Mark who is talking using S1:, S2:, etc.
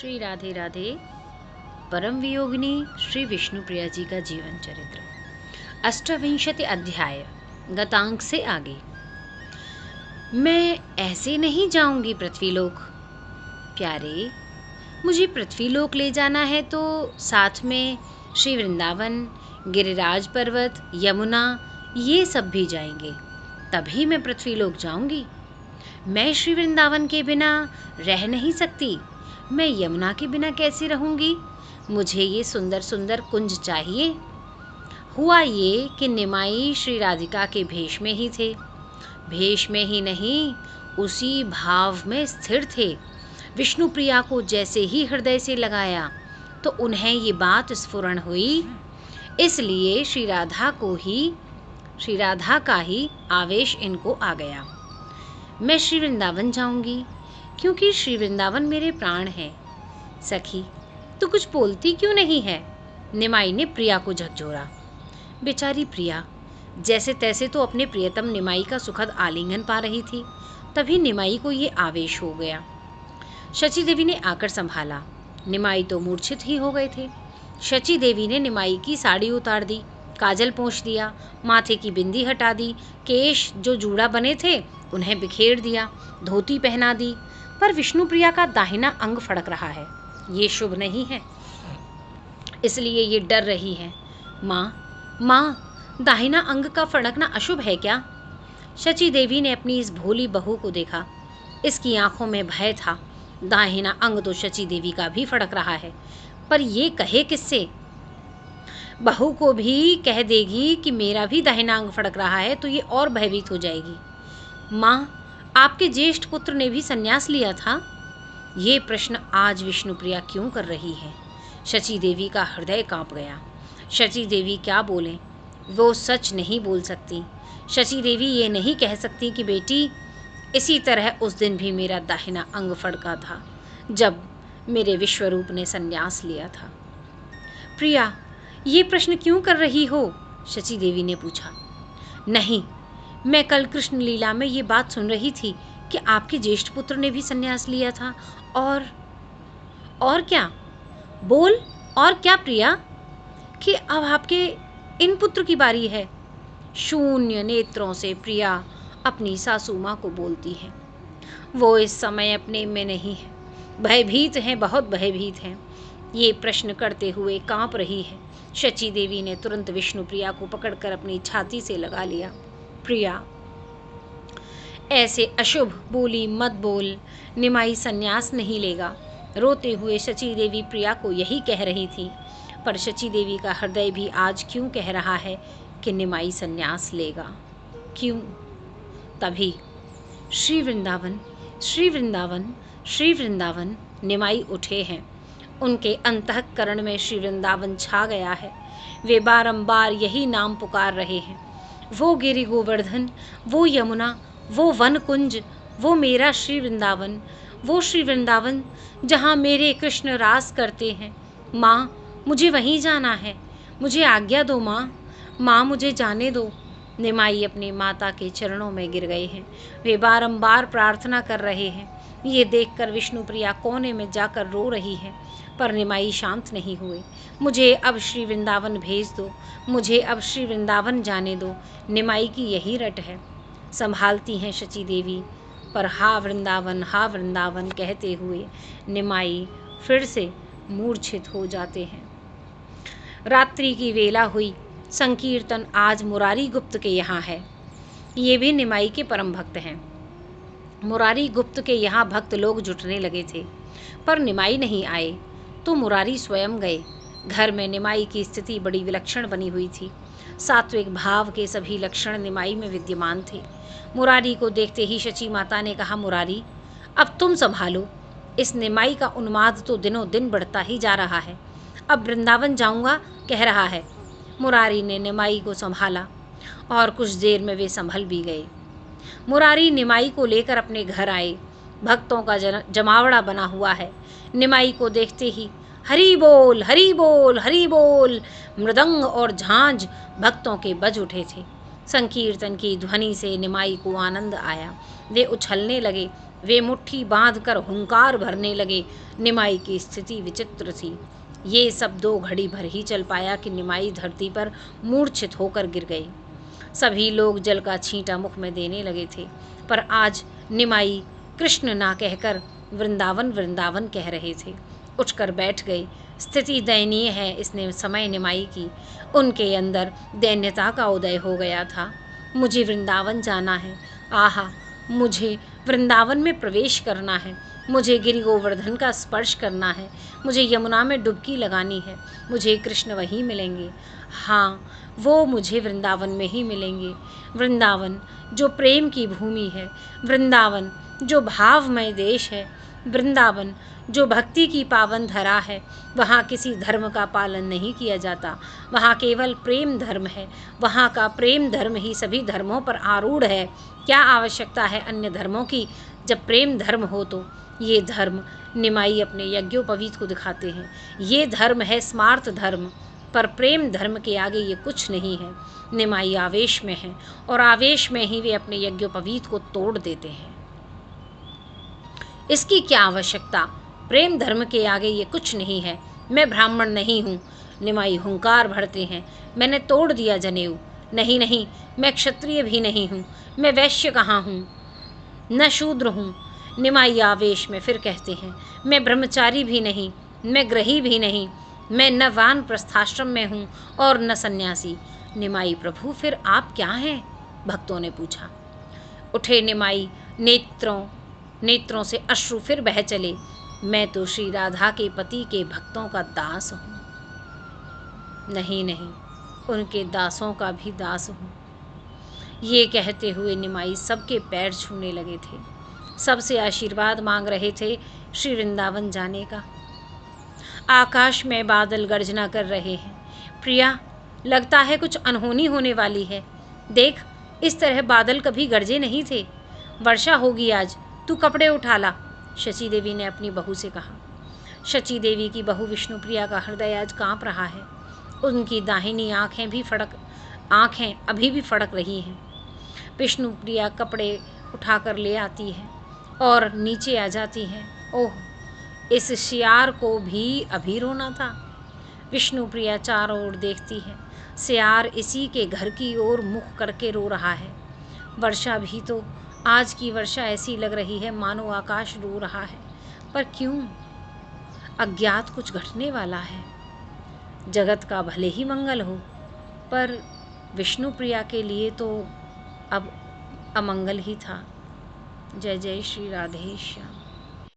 S1: श्री राधे राधे। परम वियोगिनी श्री विष्णुप्रिया जी का जीवन चरित्र, अष्टविंशति अध्याय, गतांक से आगे। मैं ऐसे नहीं जाऊंगी पृथ्वीलोक। प्यारे, मुझे पृथ्वीलोक ले जाना है तो साथ में श्री वृंदावन, गिरिराज पर्वत, यमुना, ये सब भी जाएंगे, तभी मैं पृथ्वीलोक जाऊंगी। मैं श्री वृंदावन के बिना रह नहीं सकती। मैं यमुना के बिना कैसे रहूंगी? मुझे ये सुंदर सुंदर कुंज चाहिए। हुआ ये कि निमाई श्री राधिका के भेष में ही थे। भेष में ही नहीं, उसी भाव में स्थिर थे। विष्णुप्रिया को जैसे ही हृदय से लगाया तो उन्हें ये बात स्फुरण हुई, इसलिए श्री राधा का ही आवेश इनको आ गया। मैं श्री वृंदावन जाऊंगी क्योंकि श्री वृंदावन मेरे प्राण हैं। सखी, तू कुछ बोलती क्यों नहीं है? निमाई ने प्रिया को झकझोरा। बेचारी प्रिया जैसे तैसे तो अपने प्रियतम निमाई का सुखद आलिंगन पा रही थी, तभी निमाई को ये आवेश हो गया। शची देवी ने आकर संभाला। निमाई तो मूर्छित ही हो गए थे। शची देवी ने निमाई की साड़ी उतार दी, काजल पोंछ दिया, माथे की बिंदी हटा दी, केश जो जूड़ा बने थे उन्हें बिखेर दिया, धोती पहना दी। पर विष्णुप्रिया का दाहिना अंग फड़क रहा है, ये शुभ नहीं है, इसलिए ये डर रही है। माँ, दाहिना अंग का फड़कना अशुभ है क्या? शची देवी ने अपनी इस भोली बहू को देखा। इसकी आंखों में भय था। दाहिना अंग तो शची देवी का भी फड़क रहा है, पर ये कहे किससे? बहू को भी कह देगी कि मेरा भी दाहिना अंग फड़क रहा है तो ये और भयभीत हो जाएगी। माँ, आपके ज्येष्ठ पुत्र ने भी संन्यास लिया था? ये प्रश्न आज विष्णुप्रिया क्यों कर रही है? शची देवी का हृदय कांप गया। शची देवी क्या बोलें? वो सच नहीं बोल सकती। शची देवी ये नहीं कह सकती कि बेटी, इसी तरह उस दिन भी मेरा दाहिना अंग फड़का था जब मेरे विश्वरूप ने संन्यास लिया था। प्रिया, ये प्रश्न क्यों कर रही हो? शची देवी ने पूछा। नहीं, मैं कल कृष्ण लीला में ये बात सुन रही थी कि आपके ज्येष्ठ पुत्र ने भी संन्यास लिया था। और क्या? बोल, और क्या प्रिया? कि अब आपके इन पुत्र की बारी है। शून्य नेत्रों से प्रिया अपनी सासू माँ को बोलती है। वो इस समय अपने में नहीं है, भयभीत हैं, बहुत भयभीत हैं। ये प्रश्न करते हुए कांप रही है। शची देवी ने तुरंत विष्णुप्रिया को पकड़कर अपनी छाती से लगा लिया। प्रिया, ऐसे अशुभ बोली मत बोल, निमाई संन्यास नहीं लेगा। रोते हुए शची देवी प्रिया को यही कह रही थी, पर शची देवी का हृदय भी आज क्यों कह रहा है कि निमाई संन्यास लेगा। क्यों? तभी श्री वृंदावन, श्री वृंदावन, श्री वृंदावन निमाई उठे हैं। उनके अंतःकरण में श्री वृंदावन छा गया है। वे बारंबार यही नाम पुकार रहे हैं। वो गिरि गोवर्धन, वो यमुना, वो वन कुंज, वो मेरा श्री वृंदावन, वो श्री वृंदावन जहाँ मेरे कृष्ण रास करते हैं। माँ, मुझे वहीं जाना है, मुझे आज्ञा दो माँ, मुझे जाने दो। निमाई अपनी माता के चरणों में गिर गए हैं। वे बारंबार प्रार्थना कर रहे हैं। ये देखकर विष्णुप्रिया कोने में जाकर रो रही है, पर निमाई शांत नहीं हुए। मुझे अब श्री वृंदावन भेज दो, मुझे अब श्री वृंदावन जाने दो, निमाई की यही रट है। संभालती हैं शची देवी, पर हा वृंदावन कहते हुए निमाई फिर से मूर्छित हो जाते हैं। रात्रि की वेला हुई। संकीर्तन आज मुरारी गुप्त के यहाँ है। ये भी निमाई के परम भक्त हैं। मुरारी गुप्त के यहाँ भक्त लोग जुटने लगे थे, पर निमाई नहीं आए तो मुरारी स्वयं गए। घर में निमाई की स्थिति बड़ी विलक्षण बनी हुई थी। सात्विक भाव के सभी लक्षण निमाई में विद्यमान थे। मुरारी को देखते ही शची माता ने कहा, मुरारी, अब तुम संभालो। इस निमाई का उन्माद तो दिनों दिन बढ़ता ही जा रहा है। अब वृंदावन जाऊंगा कह रहा है। मुरारी ने निमाई को संभाला और कुछ देर में वे संभल भी गए। मुरारी निमाई को लेकर अपने घर आए। भक्तों का जमावड़ा बना हुआ है। निमाई को देखते ही हरि बोल, हरि बोल, हरि बोल, मृदंग और झांझ भक्तों के बज उठे थे। संकीर्तन की ध्वनि से निमाई को आनंद आया। वे उछलने लगे, वे मुट्ठी बांधकर हुंकार भरने लगे। निमाई की स्थिति विचित्र थी। ये सब 2 घड़ी भर ही चल पाया कि निमाई धरती पर मूर्छित होकर गिर गई। सभी लोग जल का छींटा मुख में देने लगे थे, पर आज निमाई कृष्ण ना कहकर वृंदावन वृंदावन कह रहे थे। उठकर बैठ गए। स्थिति दयनीय है इसने समय निमाई की। उनके अंदर दैन्यता का उदय हो गया था। मुझे वृंदावन जाना है, आहा मुझे वृंदावन में प्रवेश करना है, मुझे गिरि गोवर्धन का स्पर्श करना है, मुझे यमुना में डुबकी लगानी है, मुझे कृष्ण वहीं मिलेंगे। हाँ, वो मुझे वृंदावन में ही मिलेंगे। वृंदावन जो प्रेम की भूमि है, वृंदावन जो भावमय देश है, वृंदावन जो भक्ति की पावन धरा है। वहाँ किसी धर्म का पालन नहीं किया जाता, वहाँ केवल प्रेम धर्म है। वहाँ का प्रेम धर्म ही सभी धर्मों पर आरूढ़ है। क्या आवश्यकता है अन्य धर्मों की, जब प्रेम धर्म हो तो। ये धर्म निमाई अपने यज्ञोपवीत को दिखाते हैं। ये धर्म है स्मार्त धर्म, पर प्रेम धर्म के आगे ये कुछ नहीं है। निमाई आवेश में है और आवेश में ही वे अपने यज्ञोपवीत को तोड़ देते हैं। इसकी क्या आवश्यकता, प्रेम धर्म के आगे ये कुछ नहीं है। मैं ब्राह्मण नहीं हूँ, निमाई हुंकार भरते हैं। मैंने तोड़ दिया जनेऊ। नहीं नहीं, मैं क्षत्रिय भी नहीं हूँ, मैं वैश्य कहाँ हूँ, न शूद्र हूँ। निमाई आवेश में फिर कहते हैं, मैं ब्रह्मचारी भी नहीं, मैं ग्रही भी नहीं, मैं न वानप्रस्थाश्रम में हूँ और न सन्यासी। निमाई प्रभु फिर आप क्या हैं, भक्तों ने पूछा। उठे निमाई, नेत्रों से अश्रु फिर बह चले। मैं तो श्री राधा के पति के भक्तों का दास हूँ। नहीं नहीं, उनके दासों का भी दास हूँ। ये कहते हुए निमाई सबके पैर छूने लगे थे, सबसे आशीर्वाद मांग रहे थे श्री वृंदावन जाने का। आकाश में बादल गर्जना कर रहे हैं। प्रिया, लगता है कुछ अनहोनी होने वाली है। देख, इस तरह बादल कभी गरजे नहीं थे। वर्षा होगी आज, तू कपड़े उठा ला, शची देवी ने अपनी बहू से कहा। शची देवी की बहू विष्णुप्रिया का हृदय आज कांप रहा है। उनकी दाहिनी आँखें अभी भी फड़क रही हैं। विष्णुप्रिया कपड़े उठाकर ले आती है और नीचे आ जाती है। ओह, इस सियार को भी अभी रोना था। विष्णुप्रिया चारों ओर देखती है। सियार इसी के घर की ओर मुख करके रो रहा है। वर्षा भी तो, आज की वर्षा ऐसी लग रही है मानो आकाश रो रहा है। पर क्यों? अज्ञात कुछ घटने वाला है। जगत का भले ही मंगल हो, पर विष्णुप्रिया के लिए तो अब अमंगल ही था। जय जय श्री राधेश्याम।